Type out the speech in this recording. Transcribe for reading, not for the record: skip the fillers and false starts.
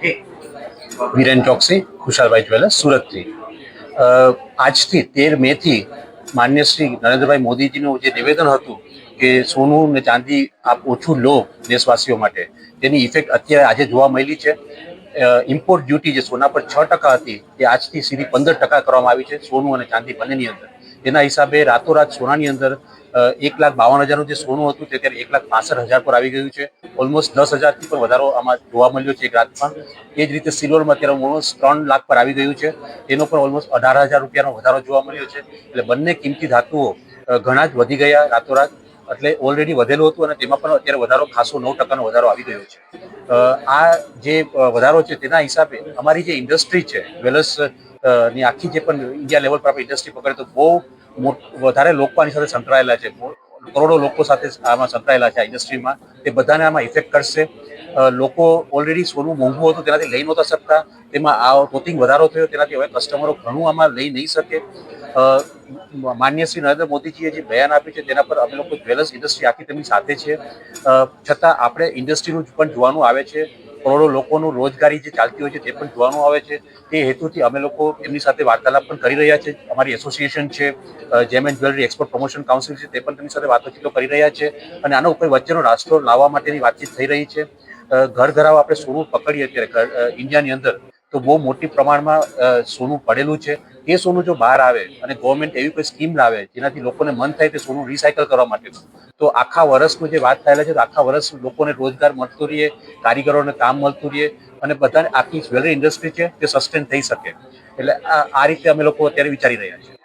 વીરેન ચોકસી, ખુશાલભાઈ jewellers, સુરતથી. આજથી 13 મેથી માન્ય શ્રી નરેન્દ્રભાઈ મોદીજીનું જે નિવેદન હતું કે સોનું ને ચાંદી આપ ઓછું લો દેશવાસીઓ માટે, તેની ઇફેક્ટ અત્યારે આજે જોવા મળી છે. ઇમ્પોર્ટ ડ્યુટી જે સોના પર 6% હતી તે આજથી સીધી 15% કરવામાં આવી છે સોનું અને ચાંદી બંનેની અંદર. તેના હિસાબે રાતોરાત સોનાની અંદર 1,52,000 જે સોનું હતું તે અત્યારે 1,65,000 પર આવી ગયું છે. ઓલમોસ્ટ 10,000થી પણ વધારો આમાં જોવા મળ્યો છે એક રાતમાં. એ જ રીતે સિલ્વરમાં અત્યારે ઓલમોસ્ટ 3 લાખ પર આવી ગયું છે. એનો પણ ઓલમોસ્ટ 18,000 રૂપિયાનો વધારો જોવા મળ્યો છે. એટલે બંને કિંમતી ધાતુઓ ઘણા જ વધી ગયા રાતોરાત. એટલે ઓલરેડી વધેલું હતું અને તેમાં પણ અત્યારે વધારો ખાસો 9%નો વધારો આવી ગયો છે. આ જે વધારો છે તેના હિસાબે અમારી જે ઇન્ડસ્ટ્રી છે જ્વેલર્સ ની આખી જે પણ ઇન્ડિયા લેવલ પર આપણે ઇન્ડસ્ટ્રી પકડે તો બહુ વધારે લોકો આની સાથે સંકળાયેલા છે. કરોડો લોકો સાથે આમાં સંકળાયેલા છે આ ઇન્ડસ્ટ્રીમાં. તે બધાને આમાં ઇફેક્ટ કરશે. લોકો ઓલરેડી સોનું મોંઘું હતું તેનાથી લઈ નહોતા શકતા, તેમાં આ ટોટિંગ વધારો થયો તેનાથી હવે કસ્ટમરો ઘણું આમાં લઈ નહીં શકે. માન્ય શ્રી નરેન્દ્ર મોદીજીએ જે બયાન આપ્યું છે તેના પર અમે લોકો જ્વેલર્સ ઇન્ડસ્ટ્રી આખી તેમની સાથે છે. છતાં આપણે ઇન્ડસ્ટ્રીનું પણ જોવાનું આવે છે. કરોડો લોકોનું રોજગારી જે ચાલતી હોય છે તે પણ જોવાનું આવે છે. તે હેતુથી અમે લોકો એમની સાથે વાર્તાલાપ પણ કરી રહ્યા છે. અમારી એસોસિએશન છે, જેમ and jewellery export promotion council છે, તે પણ તેમની સાથે વાતચીતો કરી રહ્યા છે અને આનો કોઈ વચ્ચેનો રાસ્તો લાવવા માટેની વાતચીત થઈ રહી છે. ઘર ઘરાવ આપણે સોનું પકડીએ અત્યારે ઇન્ડિયાની અંદર તો બહુ મોટી પ્રમાણમાં સોનું પડેલું છે. એ સોનું જો બહાર આવે અને ગવર્મેન્ટ એવી કોઈ સ્કીમ લાવે જેનાથી લોકોને મન થાય તે સોનું રિસાયકલ કરવા માટેનું, તો આખા વર્ષનું જે વાત થયેલા છે તો આખા વર્ષ લોકોને રોજગાર મળતું રહીએ, કારીગરોને કામ મળતું રહીએ અને બધાને આખી જ્વેલરી ઇન્ડસ્ટ્રી છે તે સસ્ટેન થઈ શકે. એટલે આ રીતે અમે લોકો અત્યારે વિચારી રહ્યા છીએ.